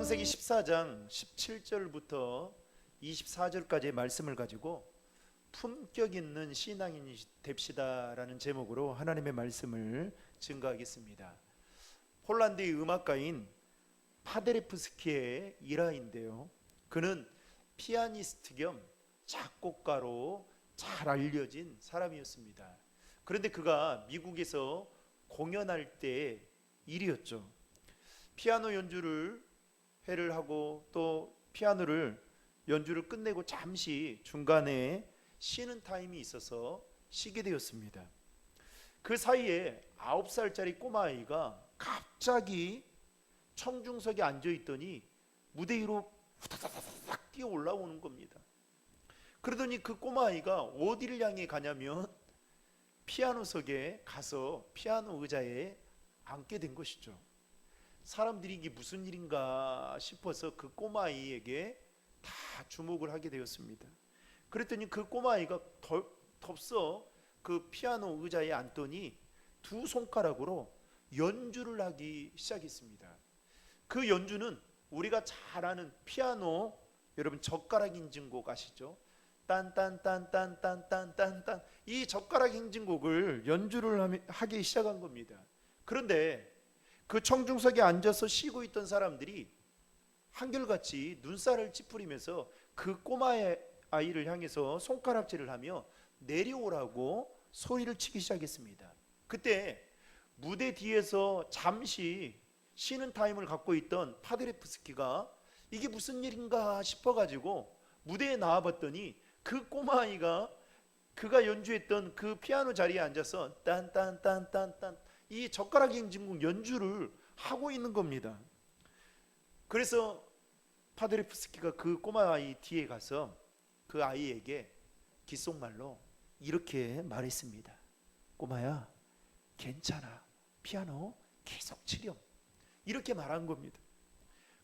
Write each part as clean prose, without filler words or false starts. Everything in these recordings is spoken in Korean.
창세기 14장 17절부터 24절까지의 말씀을 가지고 품격 있는 신앙인이 됩시다라는 제목으로 하나님의 말씀을 증거하겠습니다. 폴란드의 음악가인 파데레프스키의 일화인데요, 그는 피아니스트 겸 작곡가로 잘 알려진 사람이었습니다. 그런데 그가 미국에서 공연할 때 일이었죠. 피아노 연주를 회를 하고 또 피아노를 연주를 끝내고 잠시 중간에 쉬는 타임이 있어서 쉬게 되었습니다. 그 사이에 9살짜리 꼬마아이가 갑자기 청중석에 앉아있더니 무대 위로 후다다닥 뛰어 올라오는 겁니다. 그러더니 그 꼬마아이가 어디를 향해 가냐면 피아노석에 가서 피아노 의자에 앉게 된 것이죠. 사람들이 이게 무슨 일인가 싶어서 그 꼬마아이에게 다 주목을 하게 되었습니다. 그랬더니 그 꼬마아이가 덥서 그 피아노 의자에 앉더니 두 손가락으로 연주를 하기 시작했습니다. 그 연주는 우리가 잘 아는 피아노, 여러분 젓가락 인증곡 아시죠? 딴딴딴딴딴딴딴, 이 젓가락 인증곡을 연주를 하기 시작한 겁니다. 그런데 그 청중석에 앉아서 쉬고 있던 사람들이 한결같이 눈살을 찌푸리면서 그 꼬마의 아이를 향해서 손가락질을 하며 내려오라고 소리를 치기 시작했습니다. 그때 무대 뒤에서 잠시 쉬는 타임을 갖고 있던 파데레프스키가 이게 무슨 일인가 싶어가지고 무대에 나와봤더니 그 꼬마아이가 그가 연주했던 그 피아노 자리에 앉아서 딴딴딴딴딴 이 젓가락 인증곡 연주를 하고 있는 겁니다. 그래서 파데레프스키가 그 꼬마아이 뒤에 가서 그 아이에게 귓속말로 이렇게 말했습니다. 꼬마야, 괜찮아, 피아노 계속 치렴, 이렇게 말한 겁니다.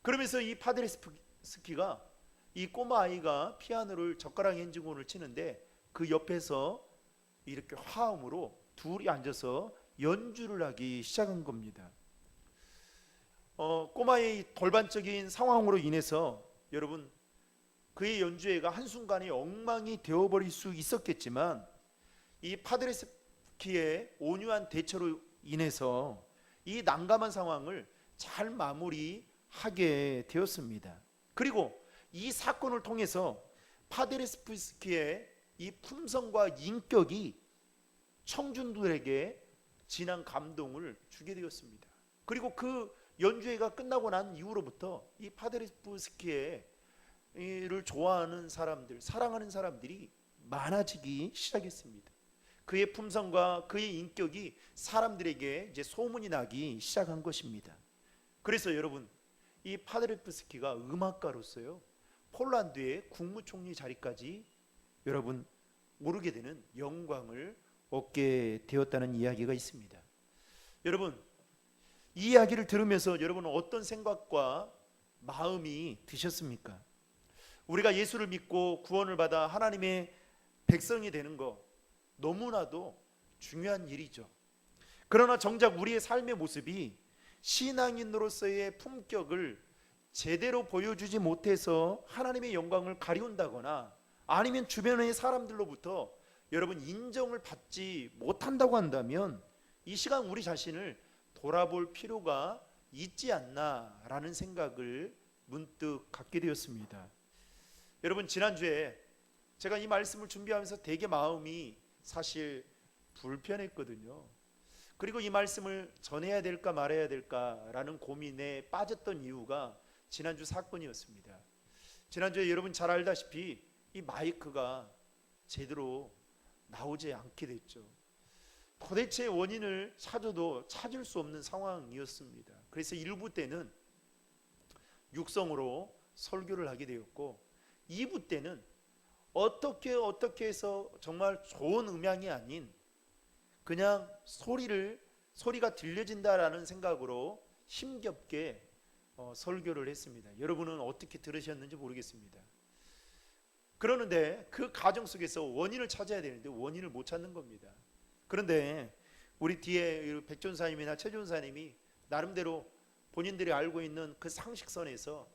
그러면서 이 파데레프스키가 이 꼬마아이가 피아노를 젓가락 인증곡을 치는데 그 옆에서 이렇게 화음으로 둘이 앉아서 연주를 하기 시작한 겁니다. 꼬마의 돌반적인 상황으로 인해서 여러분 그의 연주회가 한순간에 엉망이 되어버릴 수 있었겠지만 이 파데레프스키의 온유한 대처로 인해서 이 난감한 상황을 잘 마무리하게 되었습니다. 그리고 이 사건을 통해서 파데레프스키의 이 품성과 인격이 청중들에게 진한 감동을 주게 되었습니다. 그리고 그 연주회가 끝나고 난 이후로부터 이 파데레프스키를 좋아하는 사람들, 사랑하는 사람들이 많아지기 시작했습니다. 그의 품성과 그의 인격이 사람들에게 이제 소문이 나기 시작한 것입니다. 그래서 여러분 이 파데레프스키가 음악가로서요 폴란드의 국무총리 자리까지 여러분 오르게 되는 영광을 얻게 되었다는 이야기가 있습니다. 여러분 이 이야기를 들으면서 여러분은 어떤 생각과 마음이 드셨습니까? 우리가 예수를 믿고 구원을 받아 하나님의 백성이 되는 거 너무나도 중요한 일이죠. 그러나 정작 우리의 삶의 모습이 신앙인으로서의 품격을 제대로 보여주지 못해서 하나님의 영광을 가리운다거나 아니면 주변의 사람들로부터 여러분 인정을 받지 못한다고 한다면 이 시간 우리 자신을 돌아볼 필요가 있지 않나라는 생각을 문득 갖게 되었습니다. 여러분 지난주에 제가 이 말씀을 준비하면서 되게 마음이 사실 불편했거든요. 그리고 이 말씀을 전해야 될까 말아야 될까라는 고민에 빠졌던 이유가 지난주 사건이었습니다. 지난주에 여러분 잘 알다시피 이 마이크가 제대로 나오지 않게 됐죠. 도대체 원인을 찾아도 찾을 수 없는 상황이었습니다. 그래서 일부 때는 육성으로 설교를 하게 되었고 2부 때는 어떻게 해서 정말 좋은 음향이 아닌 그냥 소리가 들려진다라는 생각으로 힘겹게 설교를 했습니다. 여러분은 어떻게 들으셨는지 모르겠습니다. 그러는데 그 과정 속에서 원인을 찾아야 되는데 원인을 못 찾는 겁니다. 그런데 우리 뒤에 백전사님이나 최전사님이 나름대로 본인들이 알고 있는 그 상식선에서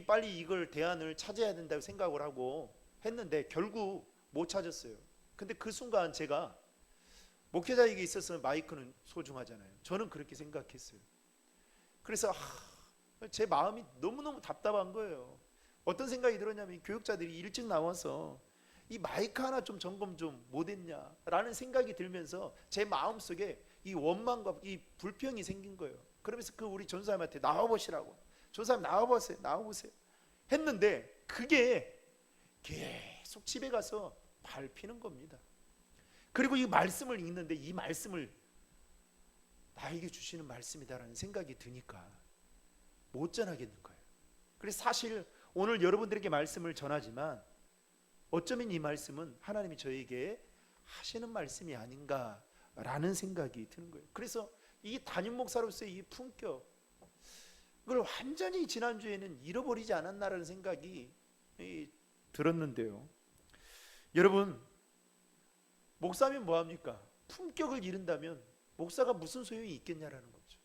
빨리 이걸 대안을 찾아야 된다고 생각을 하고 했는데 결국 못 찾았어요. 근데 그 순간 제가 목회자에게 있어서 마이크는 소중하잖아요. 저는 그렇게 생각했어요. 그래서 제 마음이 너무너무 답답한 거예요. 어떤 생각이 들었냐면 교육자들이 일찍 나와서 이 마이크 하나 좀 점검 좀 못했냐라는 생각이 들면서 제 마음속에 이 원망과 이 불평이 생긴 거예요. 그러면서 우리 전사님한테 나와보시라고, 전사님 나와보세요 했는데 그게 계속 집에 가서 밟히는 겁니다. 그리고 이 말씀을 읽는데 이 말씀을 나에게 주시는 말씀이다라는 생각이 드니까 못 전하겠는 거예요. 그래서 사실 오늘 여러분들에게 말씀을 전하지만 어쩌면 이 말씀은 하나님이 저에게 하시는 말씀이 아닌가라는 생각이 드는 거예요. 그래서 이 담임 목사로서의 이 품격, 그걸 완전히 지난주에는 잃어버리지 않았나라는 생각이 들었는데요. 여러분, 목사면 뭐합니까? 품격을 잃은다면 목사가 무슨 소용이 있겠냐라는 거죠.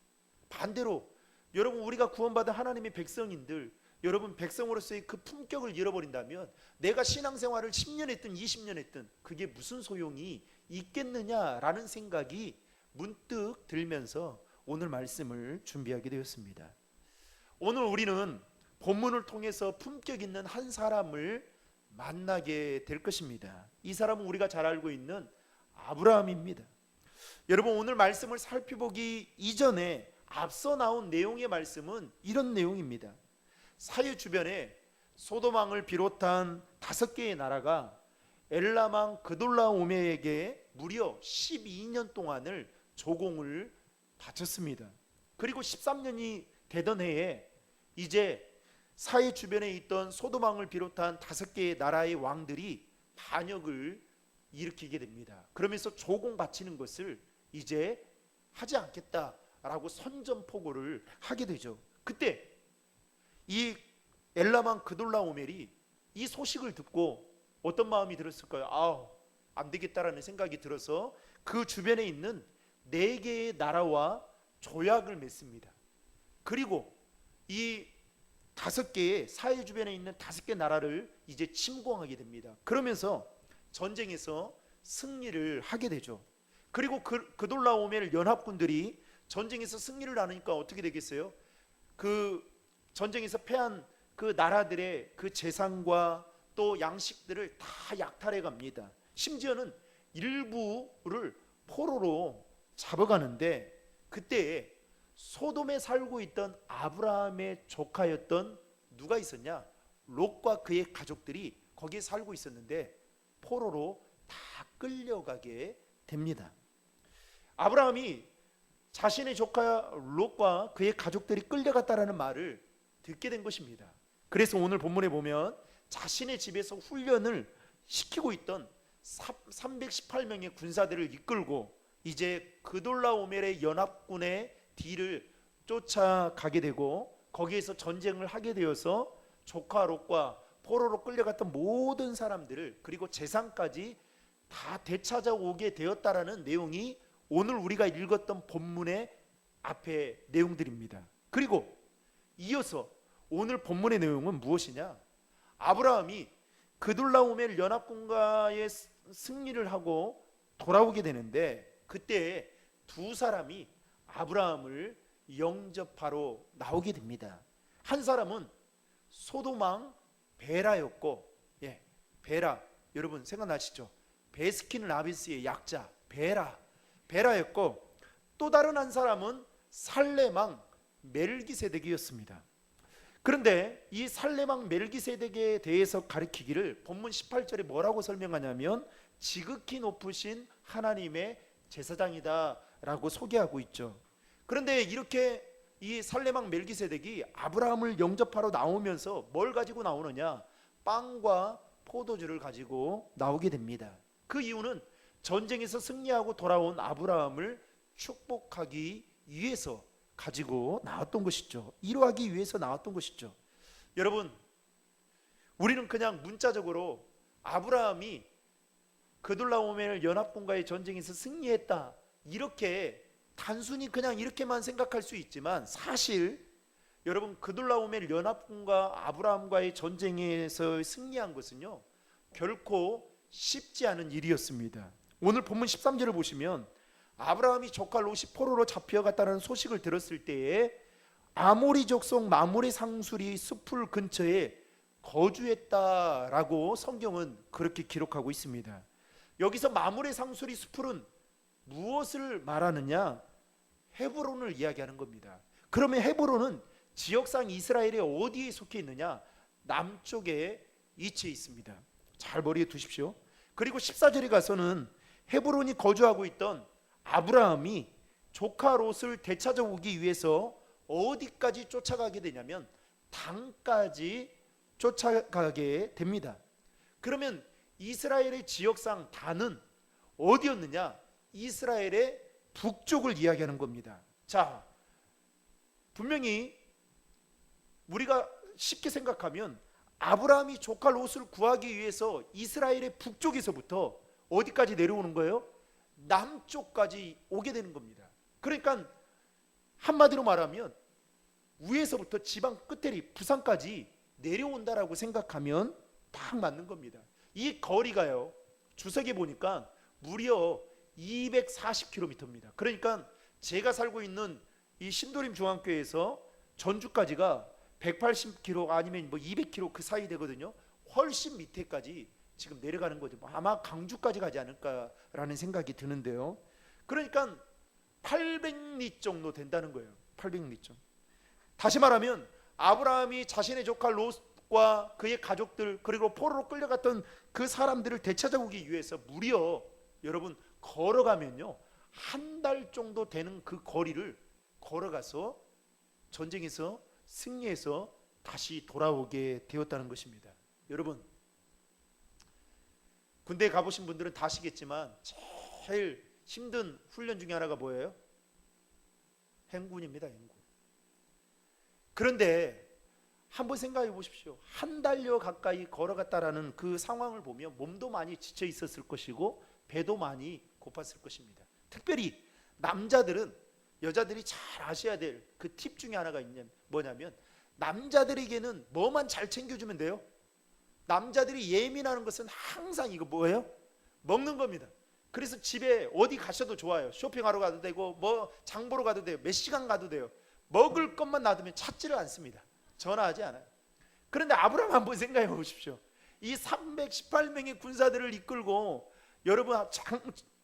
반대로 여러분, 우리가 구원받은 하나님의 백성인들, 여러분 백성으로서의 그 품격을 잃어버린다면 내가 신앙생활을 10년 했든 20년 했든 그게 무슨 소용이 있겠느냐라는 생각이 문득 들면서 오늘 말씀을 준비하게 되었습니다. 오늘 우리는 본문을 통해서 품격 있는 한 사람을 만나게 될 것입니다. 이 사람은 우리가 잘 알고 있는 아브라함입니다. 여러분, 오늘 말씀을 살펴보기 이전에 앞서 나온 내용의 말씀은 이런 내용입니다. 사해 주변에 소돔왕을 비롯한 5개의 나라가 엘람왕 그돌라오메에게 무려 12년 동안을 조공을 바쳤습니다. 그리고 13년이 되던 해에 이제 사해 주변에 있던 소돔왕을 비롯한 5개의 나라의 왕들이 반역을 일으키게 됩니다. 그러면서 조공 바치는 것을 이제 하지 않겠다라고 선전포고를 하게 되죠. 그때 이 엘람왕 그돌라오멜이 이 소식을 듣고 어떤 마음이 들었을까요? 안 되겠다라는 생각이 들어서 그 주변에 있는 4개의 나라와 조약을 맺습니다. 그리고 이 5개의 사해 주변에 있는 5개 나라를 이제 침공하게 됩니다. 그러면서 전쟁에서 승리를 하게 되죠. 그리고 그돌라오멜 연합군들이 전쟁에서 승리를 하니까 어떻게 되겠어요? 그 전쟁에서 패한 그 나라들의 그 재산과 또 양식들을 다 약탈해 갑니다. 심지어는 일부를 포로로 잡아가는데 그때 소돔에 살고 있던 아브라함의 조카였던 누가 있었냐? 롯과 그의 가족들이 거기에 살고 있었는데 포로로 다 끌려가게 됩니다. 아브라함이 자신의 조카 롯과 그의 가족들이 끌려갔다라는 말을 듣게 된 것입니다. 그래서 오늘 본문에 보면 자신의 집에서 훈련을 시키고 있던 318명의 군사들을 이끌고 이제 그돌라오멜의 연합군의 뒤를 쫓아가게 되고 거기에서 전쟁을 하게 되어서 조카 롯과 포로로 끌려갔던 모든 사람들을 그리고 재산까지 다 되찾아오게 되었다라는 내용이 오늘 우리가 읽었던 본문의 앞에 내용들입니다. 그리고 이어서 오늘 본문의 내용은 무엇이냐? 아브라함이 그돌라오멜 연합군과의 승리를 하고 돌아오게 되는데 그때 2사람이 아브라함을 영접하러 나오게 됩니다. 한 사람은 소돔왕 베라였고, 베라 여러분 생각나시죠? 베스킨 라빈스의 약자 베라였고, 또 다른 한 사람은 살레망 멜기세덱이었습니다. 그런데 이 살레망 멜기세덱에 대해서 가리키기를 본문 18절에 뭐라고 설명하냐면 지극히 높으신 하나님의 제사장이다 라고 소개하고 있죠. 그런데 이렇게 이 살레망 멜기세덱이 아브라함을 영접하러 나오면서 뭘 가지고 나오느냐? 빵과 포도주를 가지고 나오게 됩니다. 그 이유는 전쟁에서 승리하고 돌아온 아브라함을 축복하기 위해서 가지고 나왔던 것이죠. 이루하기 위해서 나왔던 것이죠. 여러분, 우리는 그냥 문자적으로 아브라함이 그돌라오멜 연합군과의 전쟁에서 승리했다 이렇게 단순히 그냥 이렇게만 생각할 수 있지만 사실 여러분 그돌라오멜 연합군과 아브라함과의 전쟁에서 승리한 것은요 결코 쉽지 않은 일이었습니다. 오늘 본문 13절을 보시면 아브라함이 조카 롯이 포로로 잡혀갔다는 소식을 들었을 때에 아모리 족속 마므레 상술이 숲을 근처에 거주했다라고 성경은 그렇게 기록하고 있습니다. 여기서 마므레 상술이 숲은 무엇을 말하느냐? 헤브론을 이야기하는 겁니다. 그러면 헤브론은 지역상 이스라엘의 어디에 속해 있느냐? 남쪽에 위치해 있습니다. 잘 머리에 두십시오. 그리고 14절에 가서는 헤브론이 거주하고 있던 아브라함이 조카 롯을 되찾아오기 위해서 어디까지 쫓아가게 되냐면 단까지 쫓아가게 됩니다. 그러면 이스라엘의 지역상 단은 어디였느냐? 이스라엘의 북쪽을 이야기하는 겁니다. 자, 분명히 우리가 쉽게 생각하면 아브라함이 조카 롯을 구하기 위해서 이스라엘의 북쪽에서부터 어디까지 내려오는 거예요? 남쪽까지 오게 되는 겁니다. 그러니까 한마디로 말하면 위에서부터 지방 끝에리 부산까지 내려온다라고 생각하면 딱 맞는 겁니다. 이 거리가요 주석에 보니까 무려 240km입니다. 그러니까 제가 살고 있는 이 신도림 중앙교회에서 전주까지가 180km 아니면 뭐 200km 그 사이 되거든요. 훨씬 밑에까지 지금 내려가는 거죠. 아마 강주까지 가지 않을까라는 생각이 드는데요. 그러니까 800리 정도 된다는 거예요. 800리 정. 다시 말하면 아브라함이 자신의 조카 롯과 그의 가족들 그리고 포로로 끌려갔던 그 사람들을 되찾아오기 위해서 무려 여러분 걸어가면요 1달 정도 되는 그 거리를 걸어가서 전쟁에서 승리해서 다시 돌아오게 되었다는 것입니다. 여러분 군대에 가보신 분들은 다 아시겠지만 제일 힘든 훈련 중에 하나가 뭐예요? 행군입니다. 행군. 그런데 한번 생각해 보십시오. 1달여 가까이 걸어갔다라는 그 상황을 보면 몸도 많이 지쳐 있었을 것이고 배도 많이 고팠을 것입니다. 특별히 남자들은 여자들이 잘 아셔야 될 그 팁 중에 하나가 뭐냐면 남자들에게는 뭐만 잘 챙겨주면 돼요? 남자들이 예민하는 것은 항상 이거 뭐예요? 먹는 겁니다. 그래서 집에 어디 가셔도 좋아요. 쇼핑하러 가도 되고 뭐 장 보러 가도 돼요. 몇 시간 가도 돼요. 먹을 것만 놔두면 찾지를 않습니다. 전화하지 않아요. 그런데 아브라함 한번 생각해 보십시오. 이 318명의 군사들을 이끌고 여러분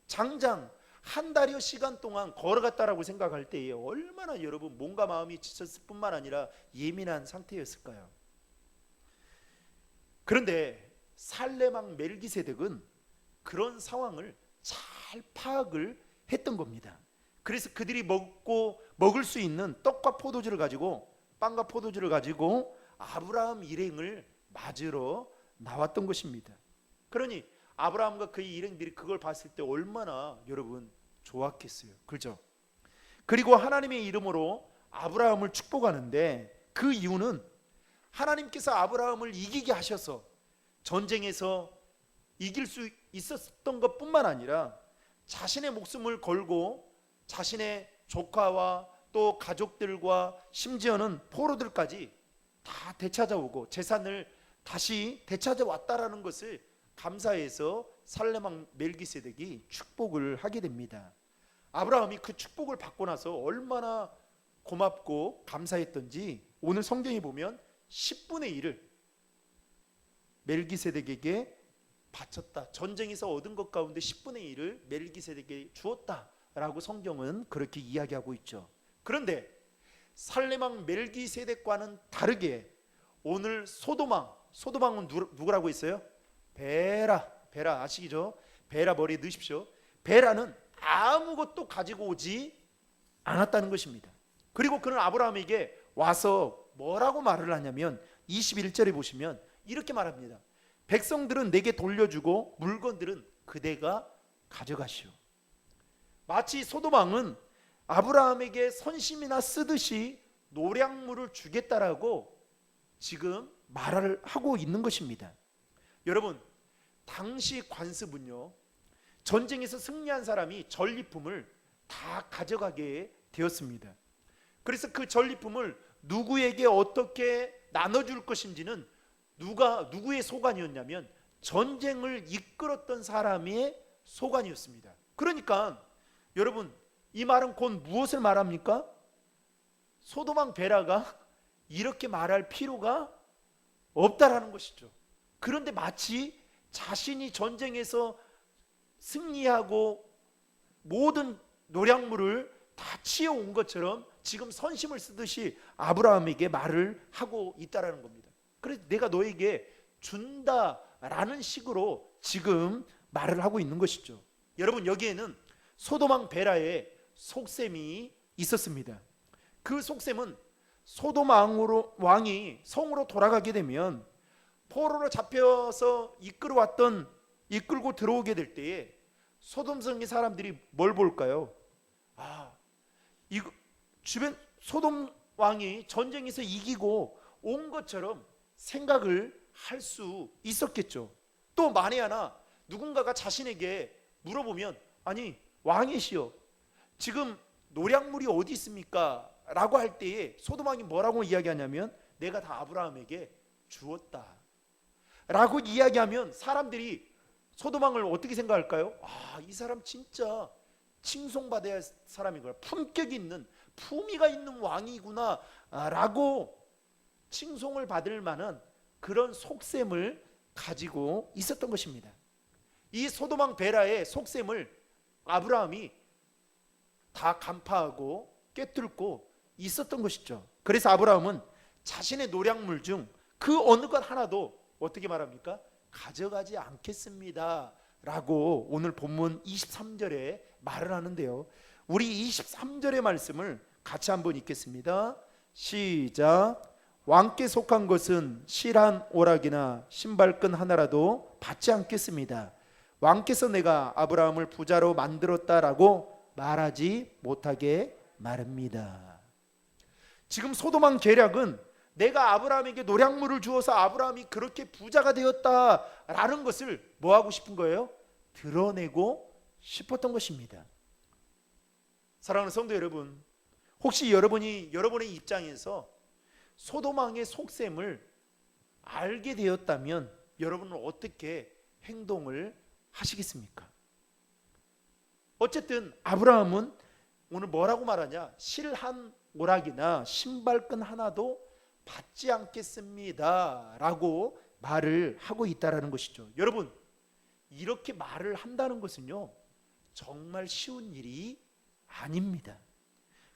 장장 1달여 시간 동안 걸어갔다라고 생각할 때에 얼마나 여러분 몸과 마음이 지쳤을 뿐만 아니라 예민한 상태였을까요? 그런데 살레망 멜기세덱은 그런 상황을 잘 파악을 했던 겁니다. 그래서 그들이 먹을 수 있는 떡과 포도주를 가지고 빵과 포도주를 가지고 아브라함 일행을 맞으러 나왔던 것입니다. 그러니 아브라함과 그의 일행들이 그걸 봤을 때 얼마나 여러분 좋았겠어요. 그렇죠? 그리고 하나님의 이름으로 아브라함을 축복하는데 그 이유는 하나님께서 아브라함을 이기게 하셔서 전쟁에서 이길 수 있었던 것뿐만 아니라 자신의 목숨을 걸고 자신의 조카와 또 가족들과 심지어는 포로들까지 다 되찾아오고 재산을 다시 되찾아왔다라는 것을 감사해서 살레망 멜기세덱이 축복을 하게 됩니다. 아브라함이 그 축복을 받고 나서 얼마나 고맙고 감사했던지 오늘 성경에 보면 10분의 1을 멜기세덱에게 바쳤다. 전쟁에서 얻은 것 가운데 10분의 1을 멜기세덱에게 주었다라고 성경은 그렇게 이야기하고 있죠. 그런데 살레망 멜기세덱과는 다르게 오늘 소도망은 누구라고 했어요? 베라 아시죠? 베라 머리에 넣으십시오. 베라는 아무것도 가지고 오지 않았다는 것입니다. 그리고 그는 아브라함에게 와서 뭐라고 말을 하냐면 21절에 보시면 이렇게 말합니다. 백성들은 내게 돌려주고 물건들은 그대가 가져가시오. 마치 소도망은 아브라함에게 선심이나 쓰듯이 노량물을 주겠다라고 지금 말을 하고 있는 것입니다. 여러분 당시 관습은요 전쟁에서 승리한 사람이 전리품을 다 가져가게 되었습니다. 그래서 그 전리품을 누구에게 어떻게 나눠줄 것인지는 누구의 소관이었냐면 전쟁을 이끌었던 사람의 소관이었습니다. 그러니까 여러분, 이 말은 곧 무엇을 말합니까? 소돔왕 베라가 이렇게 말할 필요가 없다라는 것이죠. 그런데 마치 자신이 전쟁에서 승리하고 모든 노략물을 다 치어온 것처럼 지금 선심을 쓰듯이 아브라함에게 말을 하고 있다라는 겁니다. 그래서 내가 너에게 준다라는 식으로 지금 말을 하고 있는 것이죠. 여러분, 여기에는 소돔왕 베라의 속셈이 있었습니다. 그 속셈은 소돔 왕이 성으로 돌아가게 되면 포로로 잡혀서 이끌고 들어오게 될 때에 소돔성의 사람들이 뭘 볼까요? 이거 주변 소돔 왕이 전쟁에서 이기고 온 것처럼 생각을 할 수 있었겠죠. 또 만에 하나 누군가가 자신에게 물어보면, 아니 왕이시여, 지금 노략물이 어디 있습니까? 라고 할 때에 소돔 왕이 뭐라고 이야기하냐면, 내가 다 아브라함에게 주었다 라고 이야기하면 사람들이 소돔 왕을 어떻게 생각할까요? 이 사람 진짜 칭송받아야 할 사람이구나, 품격이 있는, 품위가 있는 왕이구나 라고 칭송을 받을 만한 그런 속셈을 가지고 있었던 것입니다. 이 소돔 왕 베라의 속셈을 아브라함이 다 간파하고 꿰뚫고 있었던 것이죠. 그래서 아브라함은 자신의 노략물 중 그 어느 것 하나도 어떻게 말합니까? 가져가지 않겠습니다 라고 오늘 본문 23절에 말을 하는데요, 우리 23절의 말씀을 같이 한번 읽겠습니다. 시작. 왕께 속한 것은 실 한 오락이나 신발끈 하나라도 받지 않겠습니다. 왕께서 내가 아브라함을 부자로 만들었다라고 말하지 못하게 말합니다. 지금 소돔왕 계략은 내가 아브라함에게 노략물을 주어서 아브라함이 그렇게 부자가 되었다라는 것을 뭐 하고 싶은 거예요? 드러내고 싶었던 것입니다. 사랑하는 성도 여러분, 혹시 여러분이 여러분의 입장에서 소돔왕의 속셈을 알게 되었다면 여러분은 어떻게 행동을 하시겠습니까? 어쨌든 아브라함은 오늘 뭐라고 말하냐? 실 한 오락이나 신발끈 하나도 받지 않겠습니다 라고 말을 하고 있다는 것이죠. 여러분, 이렇게 말을 한다는 것은요, 정말 쉬운 일이 아닙니다.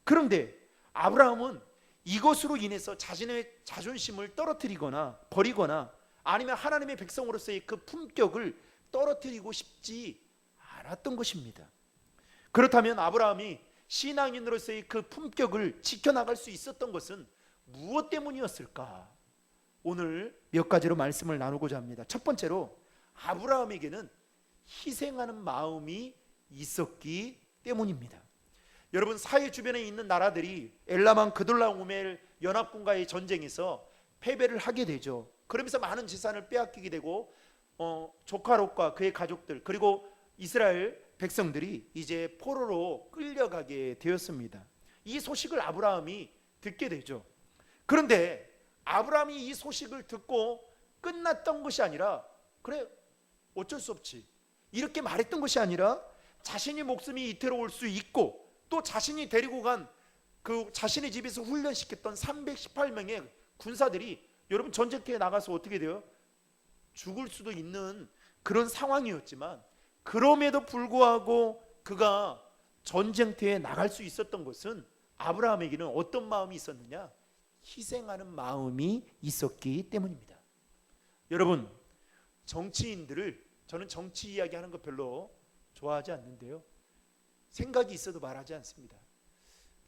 그런데 아브라함은 이것으로 인해서 자신의 자존심을 떨어뜨리거나 버리거나 아니면 하나님의 백성으로서의 그 품격을 떨어뜨리고 싶지 않았던 것입니다. 그렇다면 아브라함이 신앙인으로서의 그 품격을 지켜나갈 수 있었던 것은 무엇 때문이었을까? 오늘 몇 가지로 말씀을 나누고자 합니다. 첫 번째로, 아브라함에게는 희생하는 마음이 있었기 때문입니다. 여러분, 사해 주변에 있는 나라들이 엘라만 그돌라오멜 연합군과의 전쟁에서 패배를 하게 되죠. 그러면서 많은 재산을 빼앗기게 되고 조카 롯과 그의 가족들 그리고 이스라엘 백성들이 이제 포로로 끌려가게 되었습니다. 이 소식을 아브라함이 듣게 되죠. 그런데 아브라함이 이 소식을 듣고 끝났던 것이 아니라, 그래 어쩔 수 없지 이렇게 말했던 것이 아니라, 자신이 목숨이 이태로울 수 있고 또 자신이 데리고 간 그 자신의 집에서 훈련시켰던 318명의 군사들이 여러분 전쟁터에 나가서 어떻게 돼요? 죽을 수도 있는 그런 상황이었지만 그럼에도 불구하고 그가 전쟁터에 나갈 수 있었던 것은 아브라함에게는 어떤 마음이 있었느냐? 희생하는 마음이 있었기 때문입니다. 여러분, 정치인들을, 저는 정치 이야기하는 거 별로 좋아하지 않는데요, 생각이 있어도 말하지 않습니다.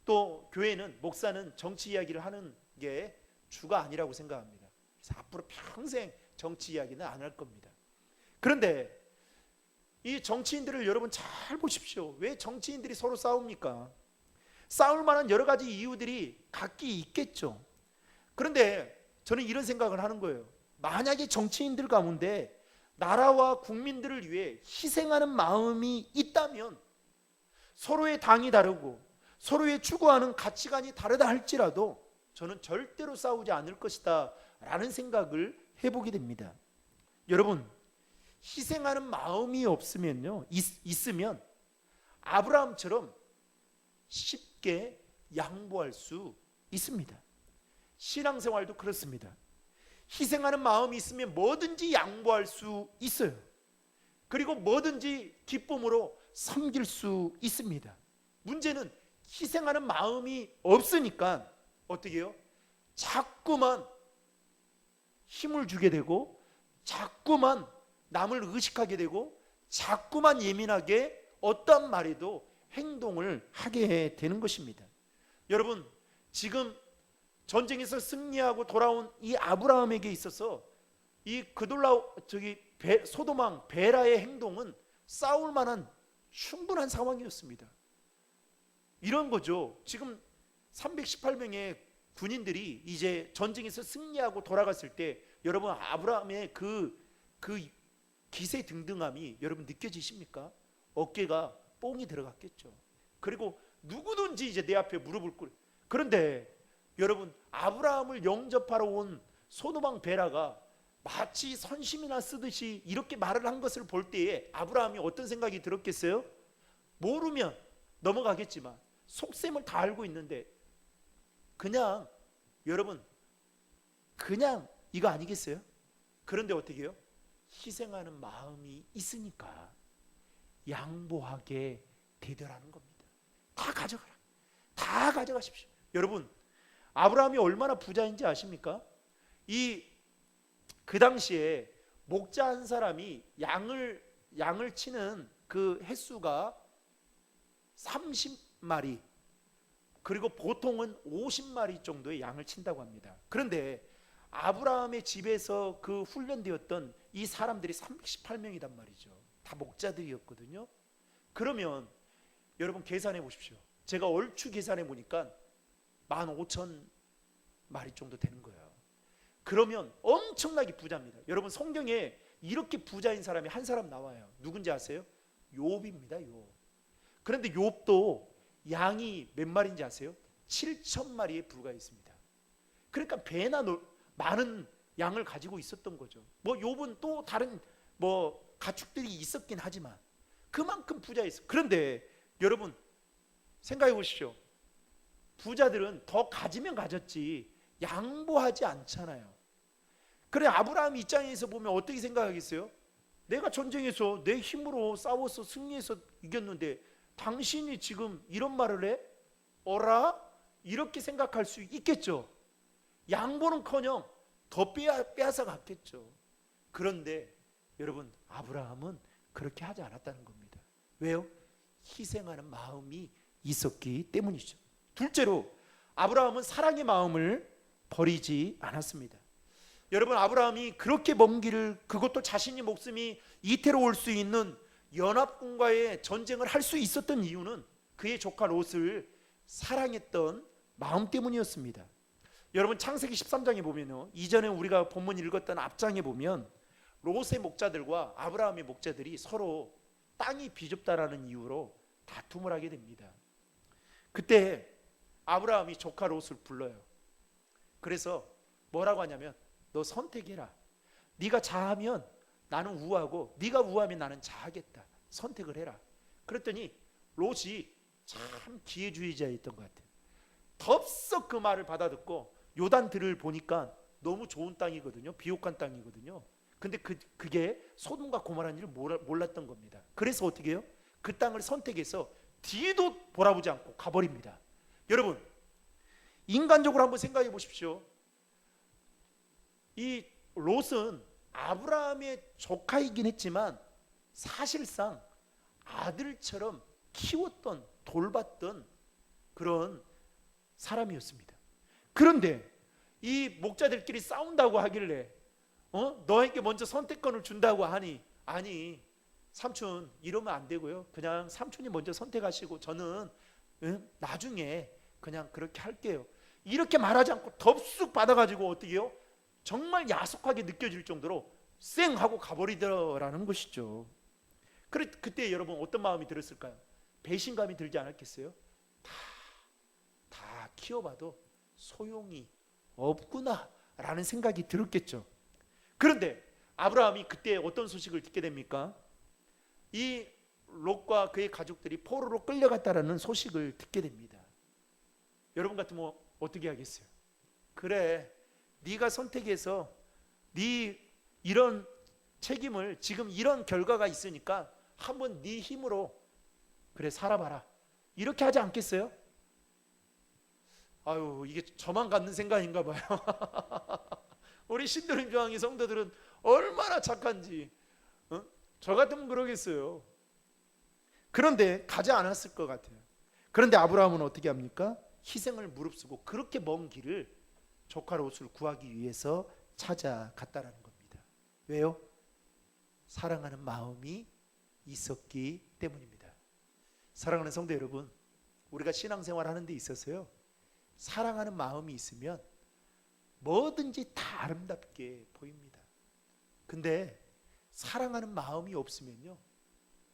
또 교회는, 목사는 정치 이야기를 하는 게 주가 아니라고 생각합니다. 그래서 앞으로 평생 정치 이야기는 안 할 겁니다. 그런데 이 정치인들을 여러분 잘 보십시오. 왜 정치인들이 서로 싸웁니까? 싸울 만한 여러 가지 이유들이 각기 있겠죠. 그런데 저는 이런 생각을 하는 거예요. 만약에 정치인들 가운데 나라와 국민들을 위해 희생하는 마음이 있다면 서로의 당이 다르고 서로의 추구하는 가치관이 다르다 할지라도 저는 절대로 싸우지 않을 것이다 라는 생각을 해보게 됩니다. 여러분, 희생하는 마음이 없으면요, 있으면 아브라함처럼 쉽게 양보할 수 있습니다. 신앙생활도 그렇습니다. 희생하는 마음이 있으면 뭐든지 양보할 수 있어요. 그리고 뭐든지 기쁨으로 섬길 수 있습니다. 문제는 희생하는 마음이 없으니까 어떻게 해요? 자꾸만 힘을 주게 되고 자꾸만 남을 의식하게 되고 자꾸만 예민하게 어떠한 말에도 행동을 하게 되는 것입니다. 여러분, 지금 전쟁에서 승리하고 돌아온 이 아브라함에게 있어서 이 소돔왕 베라의 행동은 싸울 만한 충분한 상황이었습니다. 이런 거죠. 지금 318명의 군인들이 이제 전쟁에서 승리하고 돌아갔을 때 여러분, 아브라함의 그 기세 등등함이 여러분 느껴지십니까? 어깨가 뽕이 들어갔겠죠. 그리고 누구든지 이제 내 앞에 무릎을 꿇. 그런데 여러분, 아브라함을 영접하러 온 소돔왕 베라가 마치 선심이나 쓰듯이 이렇게 말을 한 것을 볼 때에 아브라함이 어떤 생각이 들었겠어요? 모르면 넘어가겠지만 속셈을 다 알고 있는데 그냥 여러분 그냥 이거 아니겠어요? 그런데 어떻게 해요? 희생하는 마음이 있으니까 양보하게 되더라는 겁니다. 다 가져가라. 다 가져가십시오. 여러분, 아브라함이 얼마나 부자인지 아십니까? 그 당시에 목자 한 사람이 양을 치는 그 횟수가 30마리, 그리고 보통은 50마리 정도의 양을 친다고 합니다. 그런데 아브라함의 집에서 그 훈련되었던 이 사람들이 38명이란 말이죠. 다 목자들이었거든요. 그러면 여러분 계산해 보십시오. 제가 얼추 계산해 보니까 15,000마리 정도 되는 거예요. 그러면 엄청나게 부자입니다. 여러분, 성경에 이렇게 부자인 사람이 한 사람 나와요. 누군지 아세요? 욥입니다. 욥. 그런데 욥도 양이 몇 마리인지 아세요? 7,000마리에 불과했습니다. 그러니까 배나 많은 양을 가지고 있었던 거죠. 뭐 욥은 또 다른 가축들이 있었긴 하지만 그만큼 부자였어요. 그런데 여러분 생각해 보십시오. 부자들은 더 가지면 가졌지 양보하지 않잖아요. 그래, 아브라함 입장에서 보면 어떻게 생각하겠어요? 내가 전쟁에서 내 힘으로 싸워서 승리해서 이겼는데 당신이 지금 이런 말을 해? 어라? 이렇게 생각할 수 있겠죠. 양보는커녕 더 빼앗아 갔겠죠. 그런데 여러분, 아브라함은 그렇게 하지 않았다는 겁니다. 왜요? 희생하는 마음이 있었기 때문이죠. 둘째로, 아브라함은 사랑의 마음을 버리지 않았습니다. 여러분, 아브라함이 그렇게 먼 길을, 그것도 자신의 목숨이 이태로울 수 있는 연합군과의 전쟁을 할 수 있었던 이유는 그의 조카 롯을 사랑했던 마음 때문이었습니다. 여러분, 창세기 13장에 보면요, 이전에 우리가 본문 읽었던 앞장에 보면 롯의 목자들과 아브라함의 목자들이 서로 땅이 비좁다라는 이유로 다툼을 하게 됩니다. 그때 아브라함이 조카 롯을 불러요. 그래서 뭐라고 하냐면, 너 선택해라. 네가 자하면 나는 우하고 네가 우하면 나는 자하겠다. 선택을 해라. 그랬더니 롯이 참 기회주의자였던 것 같아요. 덥석 그 말을 받아듣고 요단들을 보니까 너무 좋은 땅이거든요. 비옥한 땅이거든요. 근데 그게 소돔과 고모라는 일을 몰랐던 겁니다. 그래서 어떻게 해요? 그 땅을 선택해서 뒤도 돌아보지 않고 가버립니다. 여러분, 인간적으로 한번 생각해 보십시오. 이 롯은 아브라함의 조카이긴 했지만 사실상 아들처럼 키웠던, 돌봤던 그런 사람이었습니다. 그런데 이 목자들끼리 싸운다고 하길래 너에게 먼저 선택권을 준다고 하니, 아니 삼촌 이러면 안 되고요. 그냥 삼촌이 먼저 선택하시고 저는 나중에 그냥 그렇게 할게요. 이렇게 말하지 않고 덥쑥 받아가지고 어떻게 해요? 정말 야속하게 느껴질 정도로 쌩 하고 가버리더라는 것이죠. 그때 여러분 어떤 마음이 들었을까요? 배신감이 들지 않았겠어요? 다 키워봐도 소용이 없구나 라는 생각이 들었겠죠. 그런데 아브라함이 그때 어떤 소식을 듣게 됩니까? 이 롯과 그의 가족들이 포로로 끌려갔다라는 소식을 듣게 됩니다. 여러분 같으면 어떻게 하겠어요? 그래, 네가 선택해서 네 이런 책임을, 지금 이런 결과가 있으니까 한번 네 힘으로 그래 살아봐라, 이렇게 하지 않겠어요? 아유, 이게 저만 갖는 생각인가 봐요. 우리 신도림 조항의 성도들은 얼마나 착한지, 저 같으면 그러겠어요. 그런데 가지 않았을 것 같아요. 그런데 아브라함은 어떻게 합니까? 희생을 무릅쓰고 그렇게 먼 길을 조카 롯을 구하기 위해서 찾아갔다라는 겁니다. 왜요? 사랑하는 마음이 있었기 때문입니다. 사랑하는 성도 여러분, 우리가 신앙생활 하는 데 있어서요, 사랑하는 마음이 있으면 뭐든지 다 아름답게 보입니다. 근데 사랑하는 마음이 없으면요,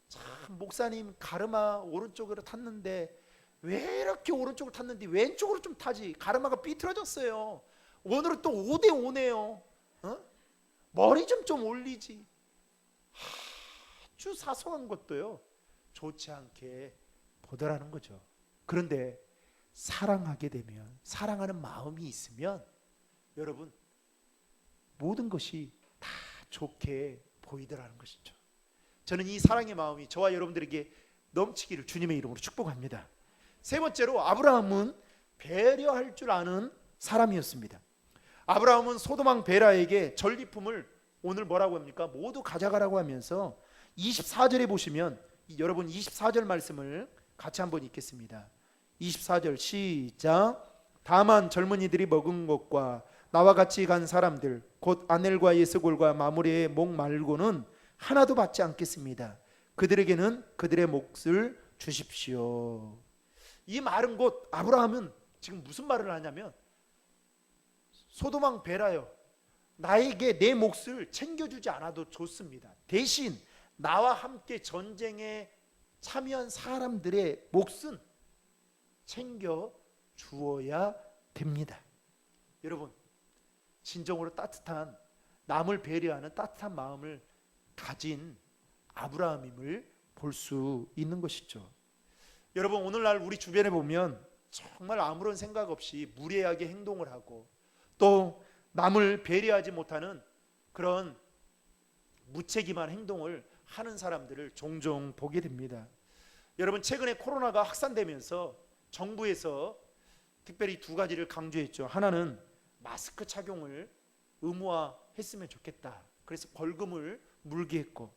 참 목사님 가르마 오른쪽으로 탔는데 왜 이렇게 오른쪽으로 탔는데 왼쪽으로 좀 타지, 가르마가 삐뚤어졌어요, 오늘은 또 5대5네요, 머리 좀 올리지, 아주 사소한 것도요 좋지 않게 보더라는 거죠. 그런데 사랑하게 되면, 사랑하는 마음이 있으면 여러분 모든 것이 다 좋게 보이더라는 것이죠. 저는 이 사랑의 마음이 저와 여러분들에게 넘치기를 주님의 이름으로 축복합니다. 세 번째로, 아브라함은 배려할 줄 아는 사람이었습니다. 아브라함은 소돔왕 베라에게 전리품을 오늘 뭐라고 합니까? 모두 가져가라고 하면서 24절에 보시면, 여러분 24절 말씀을 같이 한번 읽겠습니다. 24절 시작. 다만 젊은이들이 먹은 것과 나와 같이 간 사람들 곧 아넬과 예스골과 마므레의 목 말고는 하나도 받지 않겠습니다. 그들에게는 그들의 몫을 주십시오. 이 말은 곧 아브라함은 지금 무슨 말을 하냐면, 소돔왕 베라여, 나에게 내 몫을 챙겨주지 않아도 좋습니다. 대신 나와 함께 전쟁에 참여한 사람들의 몫은 챙겨 주어야 됩니다. 여러분, 진정으로 따뜻한, 남을 배려하는 따뜻한 마음을 가진 아브라함임을 볼 수 있는 것이죠. 여러분, 오늘날 우리 주변에 보면 정말 아무런 생각 없이 무례하게 행동을 하고 또 남을 배려하지 못하는 그런 무책임한 행동을 하는 사람들을 종종 보게 됩니다. 여러분, 최근에 코로나가 확산되면서 정부에서 특별히 두 가지를 강조했죠. 하나는 마스크 착용을 의무화했으면 좋겠다, 그래서 벌금을 물게 했고,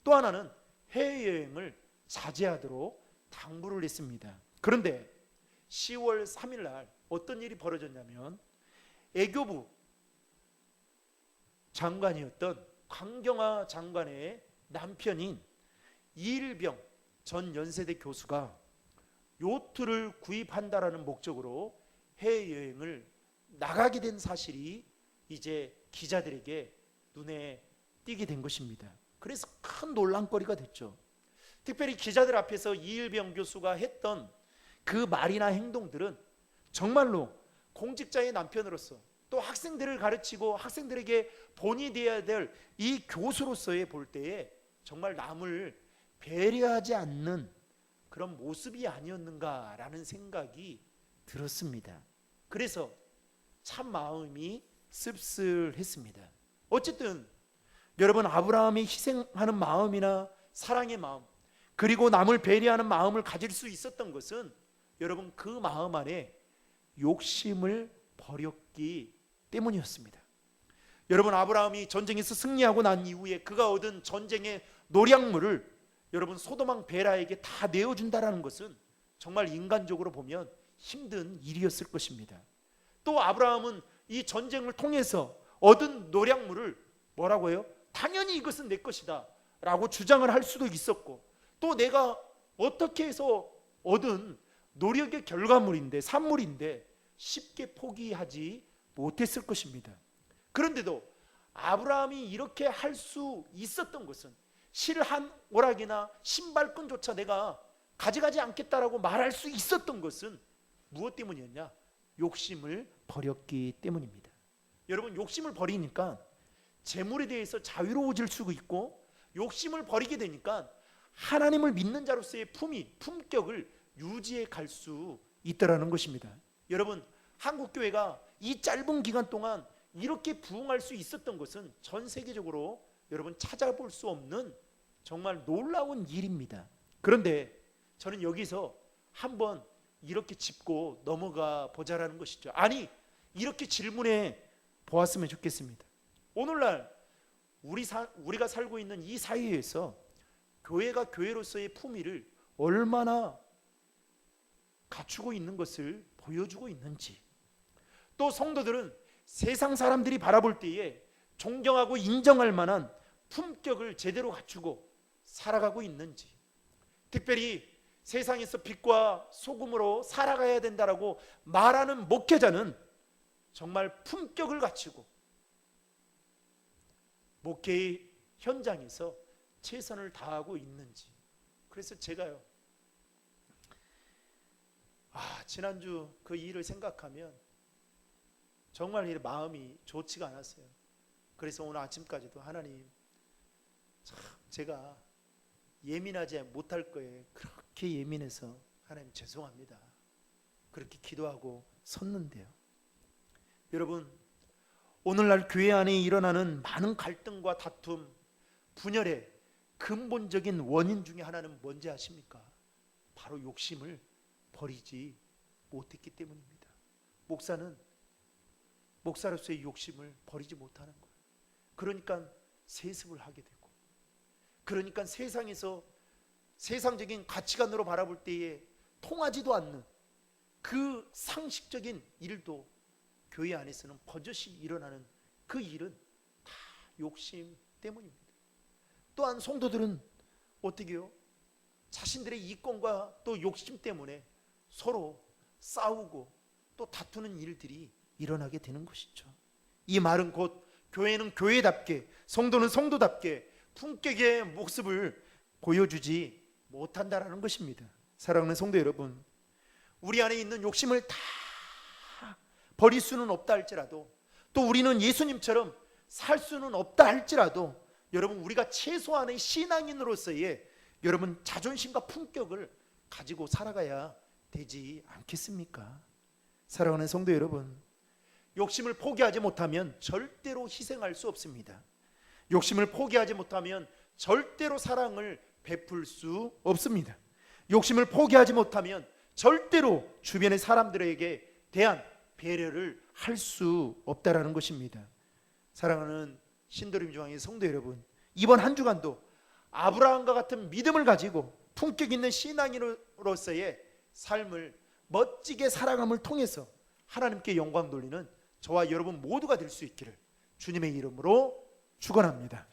또 하나는 해외여행을 자제하도록 당부를 했습니다. 그런데 10월 3일 날 어떤 일이 벌어졌냐면, 애교부 장관이었던 강경화 장관의 남편인 이일병 전 연세대 교수가 요트를 구입한다라는 목적으로 해외여행을 나가게 된 사실이 이제 기자들에게 눈에 띄게 된 것입니다. 그래서 큰 논란거리가 됐죠. 특별히 기자들 앞에서 이일병 교수가 했던 그 말이나 행동들은 정말로 공직자의 남편으로서, 또 학생들을 가르치고 학생들에게 본이 되어야 될 이 교수로서의 볼 때에 정말 남을 배려하지 않는 그런 모습이 아니었는가라는 생각이 들었습니다. 그래서 참 마음이 씁쓸했습니다. 어쨌든 여러분, 아브라함이 희생하는 마음이나 사랑의 마음, 그리고 남을 배려하는 마음을 가질 수 있었던 것은 여러분 그 마음 안에 욕심을 버렸기 때문이었습니다. 여러분, 아브라함이 전쟁에서 승리하고 난 이후에 그가 얻은 전쟁의 노략물을 여러분 소돔왕 베라에게 다 내어준다라는 것은 정말 인간적으로 보면 힘든 일이었을 것입니다. 또 아브라함은 이 전쟁을 통해서 얻은 노략물을 뭐라고 해요? 당연히 이것은 내 것이다 라고 주장을 할 수도 있었고, 또 내가 어떻게 해서 얻은 노력의 결과물인데, 산물인데 쉽게 포기하지 못했을 것입니다. 그런데도 아브라함이 이렇게 할 수 있었던 것은 실 한 오락이나 신발끈조차 내가 가져가지 않겠다라고 말할 수 있었던 것은 무엇 때문이었냐? 욕심을 버렸기 때문입니다. 여러분, 욕심을 버리니까 재물에 대해서 자유로워질 수가 있고, 욕심을 버리게 되니까 하나님을 믿는 자로서의 품격을 유지해 갈 수 있다라는 것입니다. 여러분, 한국교회가 이 짧은 기간 동안 이렇게 부흥할 수 있었던 것은 전 세계적으로 여러분 찾아볼 수 없는 정말 놀라운 일입니다. 그런데 저는 여기서 한번 이렇게 짚고 넘어가 보자라는 것이죠. 아니, 이렇게 질문해 보았으면 좋겠습니다. 오늘날 우리가 살고 있는 이 사회에서 교회가 교회로서의 품위를 얼마나 갖추고 있는 것을 보여주고 있는지, 또 성도들은 세상 사람들이 바라볼 때에 존경하고 인정할 만한 품격을 제대로 갖추고 살아가고 있는지, 특별히 세상에서 빛과 소금으로 살아가야 된다라고 말하는 목회자는 정말 품격을 갖추고 목회의 현장에서 최선을 다하고 있는지. 그래서 제가요, 지난주 그 일을 생각하면 정말 마음이 좋지가 않았어요. 그래서 오늘 아침까지도 하나님, 참 제가 예민하지 못할 거에 그렇게 예민해서 하나님 죄송합니다, 그렇게 기도하고 섰는데요. 여러분, 오늘날 교회 안에 일어나는 많은 갈등과 다툼, 분열의 근본적인 원인 중에 하나는 뭔지 아십니까? 바로 욕심을 버리지 못했기 때문입니다. 목사는 목사로서의 욕심을 버리지 못하는 거예요. 그러니까 세습을 하게 되고, 그러니까 세상에서 세상적인 가치관으로 바라볼 때에 통하지도 않는 그 상식적인 일도 교회 안에서는 버젓이 일어나는 그 일은 다 욕심 때문입니다. 또한 성도들은 어떻게 해요? 자신들의 이권과 또 욕심 때문에 서로 싸우고 또 다투는 일들이 일어나게 되는 것이죠. 이 말은 곧 교회는 교회답게, 성도는 성도답게 품격의 모습을 보여주지 못한다라는 것입니다. 사랑하는 성도 여러분, 우리 안에 있는 욕심을 다 버릴 수는 없다 할지라도, 또 우리는 예수님처럼 살 수는 없다 할지라도, 여러분, 우리가 최소한의 신앙인으로서의 여러분 자존심과 품격을 가지고 살아가야 되지 않겠습니까? 사랑하는 성도 여러분, 욕심을 포기하지 못하면 절대로 희생할 수 없습니다. 욕심을 포기하지 못하면 절대로 사랑을 베풀 수 없습니다. 욕심을 포기하지 못하면 절대로 주변의 사람들에게 대한 배려를 할 수 없다라는 것입니다. 사랑하는 신도림 중앙의 성도 여러분, 이번 한 주간도 아브라함과 같은 믿음을 가지고 품격 있는 신앙인으로서의 삶을 멋지게 살아감을 통해서 하나님께 영광 돌리는 저와 여러분 모두가 될 수 있기를 주님의 이름으로 축원합니다.